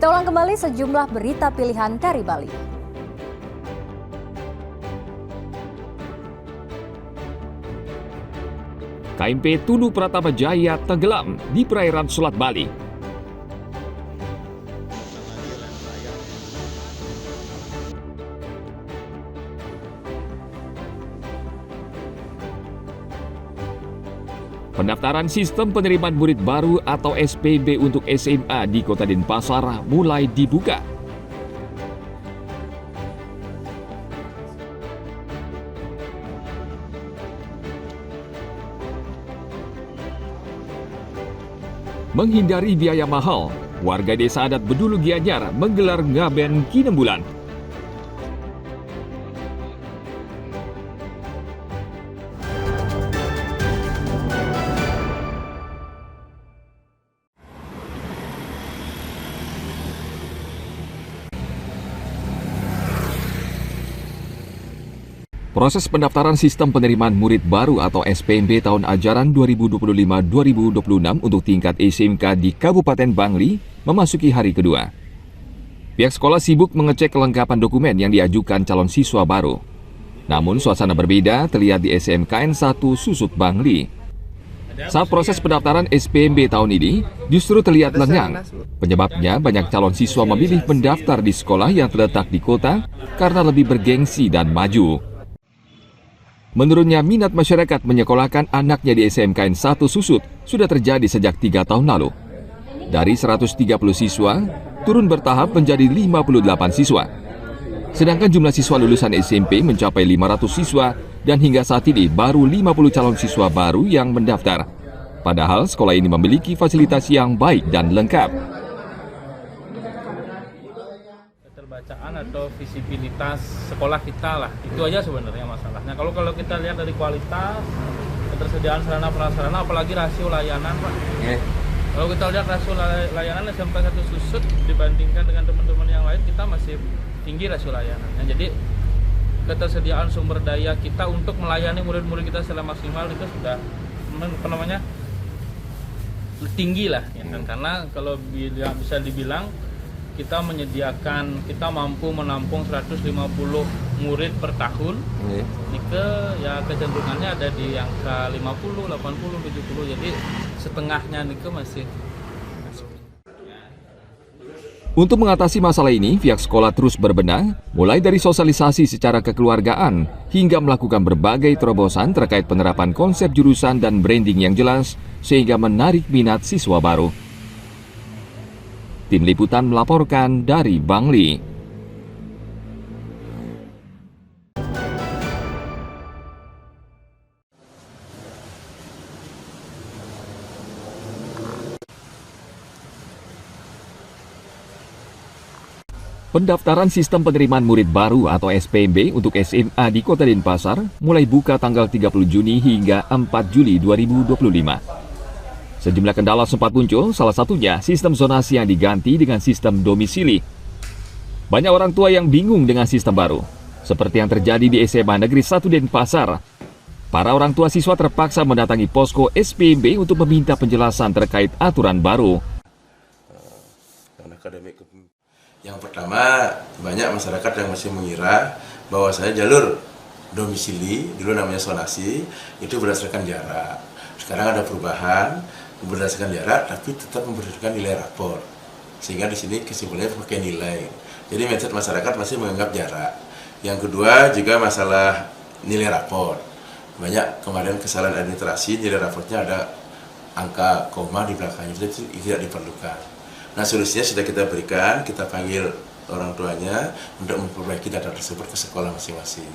Kita ulang kembali sejumlah berita pilihan dari Bali. KMP Tunu Pratama Jaya tenggelam di perairan Selat Bali. Pendaftaran sistem penerimaan murid baru atau SPB untuk SMA di Kota Denpasar mulai dibuka. Menghindari biaya mahal, warga desa adat Bedulu Gianyar menggelar ngaben Kinembulan. Proses pendaftaran sistem penerimaan murid baru atau SPMB tahun ajaran 2025-2026 untuk tingkat SMK di Kabupaten Bangli memasuki hari kedua. Pihak sekolah sibuk mengecek kelengkapan dokumen yang diajukan calon siswa baru. Namun suasana berbeda terlihat di SMKN 1 Susut Bangli. Saat proses pendaftaran SPMB tahun ini justru terlihat lengang. Penyebabnya banyak calon siswa memilih mendaftar di sekolah yang terletak di kota karena lebih bergengsi dan maju. Menurutnya, minat masyarakat menyekolahkan anaknya di SMKN 1 Susut sudah terjadi sejak 3 tahun lalu. Dari 130 siswa, turun bertahap menjadi 58 siswa. Sedangkan jumlah siswa lulusan SMP mencapai 500 siswa dan hingga saat ini baru 50 calon siswa baru yang mendaftar. Padahal sekolah ini memiliki fasilitas yang baik dan lengkap. Bacaan atau visibilitas sekolah kita lah, itu aja sebenarnya masalahnya. Kalau kita lihat dari kualitas ketersediaan sarana prasarana, apalagi rasio layanan, Pak. Kalau kita lihat rasio layanan SMK 1 Susut dibandingkan dengan teman-teman yang lain, kita masih tinggi rasio layanannya. Jadi ketersediaan sumber daya kita untuk melayani murid-murid kita secara maksimal itu sudah tinggi lah, ya kan? Karena kalau bisa dibilang kita mampu menampung 150 murid per tahun. Kecenderungannya ada di angka 50, 80, 70. Jadi setengahnya masih. Untuk mengatasi masalah ini, pihak sekolah terus berbenah, mulai dari sosialisasi secara kekeluargaan hingga melakukan berbagai terobosan terkait penerapan konsep jurusan dan branding yang jelas sehingga menarik minat siswa baru. Tim Liputan melaporkan dari Bangli. Pendaftaran sistem penerimaan murid baru atau SPMB untuk SMA di Kota Denpasar mulai buka tanggal 30 Juni hingga 4 Juli 2025. Sejumlah kendala sempat muncul, salah satunya sistem zonasi yang diganti dengan sistem domisili. Banyak orang tua yang bingung dengan sistem baru, seperti yang terjadi di SMA Negeri 1 Denpasar. Para orang tua siswa terpaksa mendatangi posko SPMB untuk meminta penjelasan terkait aturan baru. Yang pertama, banyak masyarakat yang masih mengira bahwasanya jalur domisili, dulu namanya zonasi, itu berdasarkan jarak. Sekarang ada perubahan, berdasarkan jarak, tapi tetap memberikan nilai rapor. Sehingga di sini kesimpulannya pakai nilai. Jadi mindset masyarakat masih menganggap jarak. Yang kedua juga masalah nilai rapor. Banyak kemarin kesalahan administrasi, nilai raportnya ada angka koma di belakangnya, itu tidak diperlukan. Nah, solusinya sudah kita berikan, kita panggil orang tuanya untuk memperbaiki data tersebut ke sekolah masing-masing.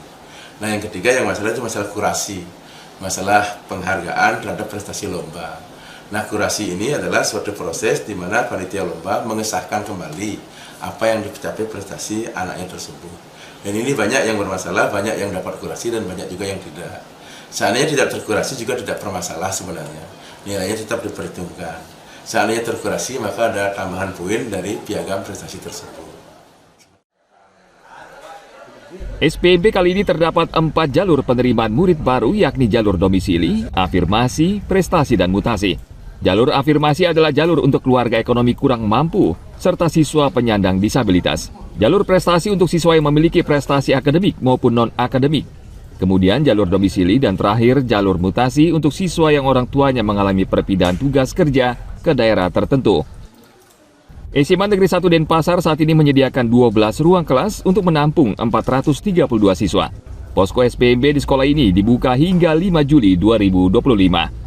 Nah, yang ketiga yang masalah itu masalah kurasi, masalah penghargaan terhadap prestasi lomba. Nah, kurasi ini adalah suatu proses di mana panitia lomba mengesahkan kembali apa yang dicapai prestasi anaknya tersebut. Dan ini banyak yang bermasalah, banyak yang dapat kurasi dan banyak juga yang tidak. Seandainya tidak terkurasi juga tidak bermasalah sebenarnya. Nilainya tetap diperhitungkan. Seandainya terkurasi maka ada tambahan poin dari piagam prestasi tersebut. SPMB kali ini terdapat 4 jalur penerimaan murid baru yakni jalur domisili, afirmasi, prestasi, dan mutasi. Jalur afirmasi adalah jalur untuk keluarga ekonomi kurang mampu, serta siswa penyandang disabilitas. Jalur prestasi untuk siswa yang memiliki prestasi akademik maupun non-akademik. Kemudian jalur domisili dan terakhir jalur mutasi untuk siswa yang orang tuanya mengalami perpindahan tugas kerja ke daerah tertentu. SMA Negeri 1 Denpasar saat ini menyediakan 12 ruang kelas untuk menampung 432 siswa. Posko SPMB di sekolah ini dibuka hingga 5 Juli 2025.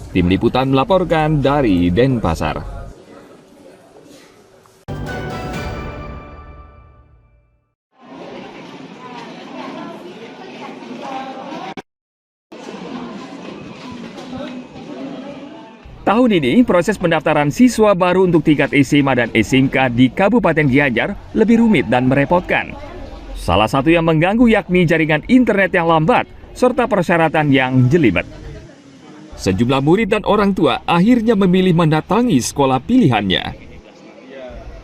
Tim Liputan melaporkan dari Denpasar. Tahun ini, proses pendaftaran siswa baru untuk tingkat SMA dan SMK di Kabupaten Gianyar lebih rumit dan merepotkan. Salah satu yang mengganggu yakni jaringan internet yang lambat, serta persyaratan yang jelimet. Sejumlah murid dan orang tua akhirnya memilih mendatangi sekolah pilihannya.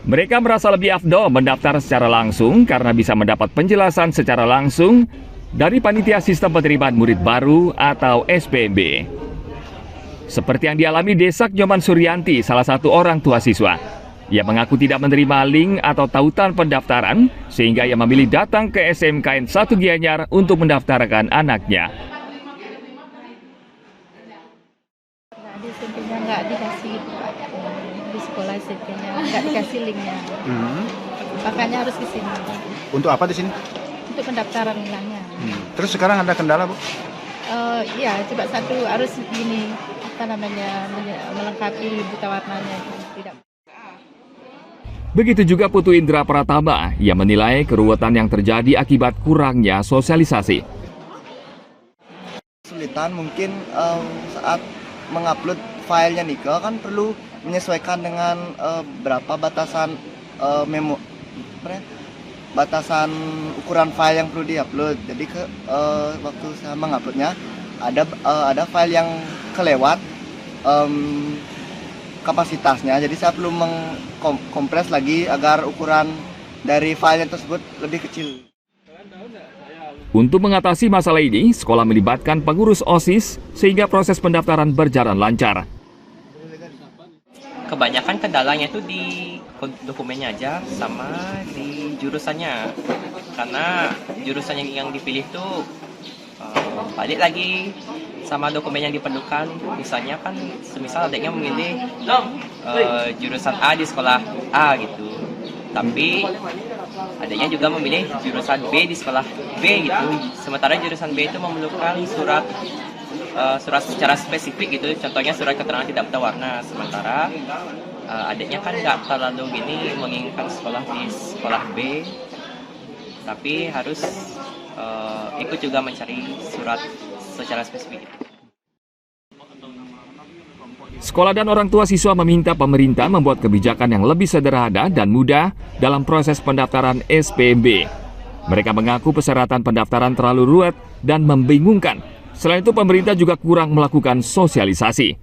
Mereka merasa lebih afdol mendaftar secara langsung karena bisa mendapat penjelasan secara langsung dari Panitia Sistem Penerimaan Murid Baru atau SPMB. Seperti yang dialami Desak Nyoman Suryanti, salah satu orang tua siswa. Ia mengaku tidak menerima link atau tautan pendaftaran sehingga ia memilih datang ke SMKN 1 Gianyar untuk mendaftarkan anaknya. SMP-nya nggak dikasih gitu, Pak. Di sekolah SMP-nya nggak dikasih linknya. Makanya harus ke sini. Untuk apa di sini? Untuk pendaftaran ulangnya. Terus sekarang ada kendala, Bu? Iya, coba satu harus gini, apa namanya, melengkapi buta warnanya. Tidak. Begitu juga Putu Indra Pratama, ia menilai keruwetan yang terjadi akibat kurangnya sosialisasi. Kesulitan mungkin saat mengupload filenya nih, kan perlu menyesuaikan dengan berapa batasan batasan ukuran file yang perlu diupload. Jadi waktu saya menguploadnya ada file yang kelewat kapasitasnya. Jadi saya perlu mengkompres lagi agar ukuran dari filenya tersebut lebih kecil. Untuk mengatasi masalah ini, sekolah melibatkan pengurus OSIS sehingga proses pendaftaran berjalan lancar. Kebanyakan kendalanya itu di dokumennya aja sama di jurusannya. Karena jurusan yang dipilih itu balik lagi sama dokumen yang diperlukan. Misalnya kan semisal adiknya memilih jurusan A di sekolah A gitu. Tapi adanya juga memilih jurusan B di sekolah B gitu. Sementara jurusan B itu memerlukan surat secara spesifik gitu. Contohnya surat keterangan tidak buta warna. Sementara adanya kan nggak terlalu gini menginginkan sekolah di sekolah B, tapi harus ikut juga mencari surat secara spesifik gitu. Sekolah dan orang tua siswa meminta pemerintah membuat kebijakan yang lebih sederhana dan mudah dalam proses pendaftaran SPMB. Mereka mengaku persyaratan pendaftaran terlalu ruwet dan membingungkan. Selain itu, pemerintah juga kurang melakukan sosialisasi.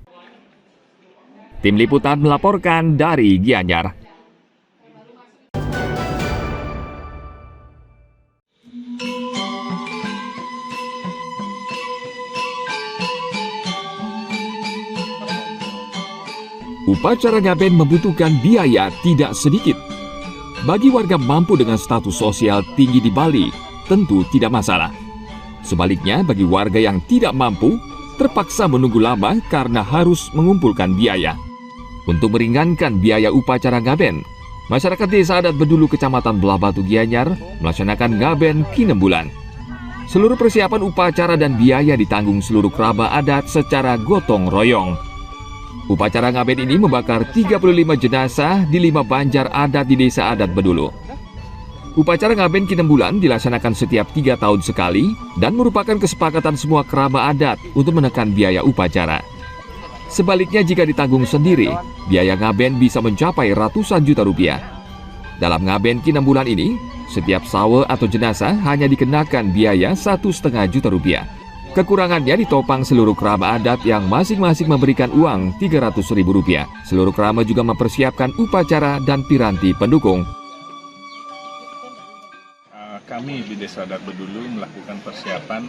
Tim Liputan melaporkan dari Gianyar. Upacara ngaben membutuhkan biaya tidak sedikit. Bagi warga mampu dengan status sosial tinggi di Bali, tentu tidak masalah. Sebaliknya, bagi warga yang tidak mampu, terpaksa menunggu lama karena harus mengumpulkan biaya. Untuk meringankan biaya upacara ngaben, masyarakat Desa Adat Bedulu Kecamatan Belah Batu Gianyar melaksanakan ngaben Kinembulan. Seluruh persiapan upacara dan biaya ditanggung seluruh kerabat adat secara gotong royong. Upacara ngaben ini membakar 35 jenazah di 5 banjar adat di Desa Adat Bedulu. Upacara ngaben Kinembulan dilaksanakan setiap 3 tahun sekali dan merupakan kesepakatan semua kerabat adat untuk menekan biaya upacara. Sebaliknya jika ditanggung sendiri, biaya ngaben bisa mencapai ratusan juta rupiah. Dalam ngaben Kinembulan ini, setiap sawe atau jenazah hanya dikenakan biaya 1,5 juta rupiah. Kekurangannya ditopang seluruh kerabat adat yang masing-masing memberikan uang Rp300.000. Seluruh kerabat juga mempersiapkan upacara dan piranti pendukung. Kami di Desa Adat Bedulu melakukan persiapan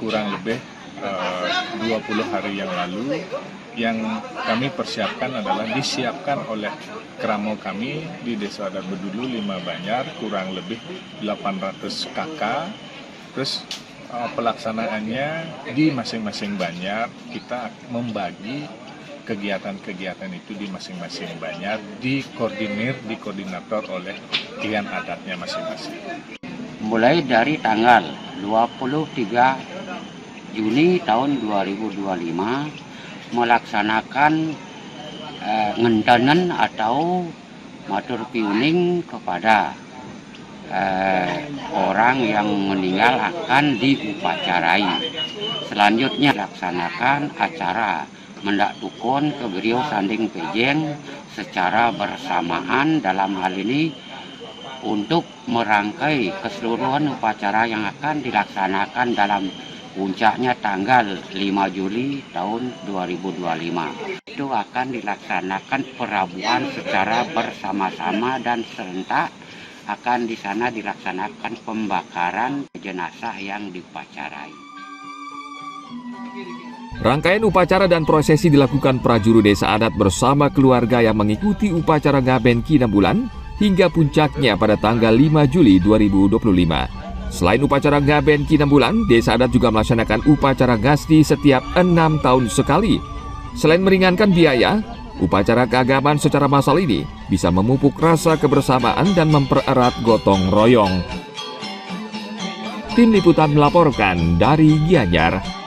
kurang lebih 20 hari yang lalu, yang kami persiapkan adalah disiapkan oleh keramo kami di Desa Adat Bedulu 5 Banjar, kurang lebih 800 kakak. Terus pelaksanaannya di masing-masing banjar, kita membagi kegiatan-kegiatan itu di masing-masing banjar, dikoordinator oleh kian adatnya masing-masing. Mulai dari tanggal 23 Juni tahun 2025 melaksanakan ngentanen atau matur piuning kepada orang yang meninggal akan diupacarai. Selanjutnya laksanakan acara mendak tukun ke beliau sanding pejeng secara bersamaan, dalam hal ini untuk merangkai keseluruhan upacara yang akan dilaksanakan dalam puncaknya tanggal 5 Juli tahun 2025. Itu akan dilaksanakan perabuan secara bersama-sama dan serentak. Akan di sana dilaksanakan pembakaran jenazah yang diupacarai. Rangkaian upacara dan prosesi dilakukan prajuru desa adat bersama keluarga yang mengikuti upacara Ngaben Kinambulan hingga puncaknya pada tanggal 5 Juli 2025. Selain upacara Ngaben Kinambulan, desa adat juga melaksanakan upacara Ngasti setiap 6 tahun sekali. Selain meringankan biaya, upacara keagamaan secara massal ini bisa memupuk rasa kebersamaan dan mempererat gotong royong. Tim Liputan melaporkan dari Gianyar.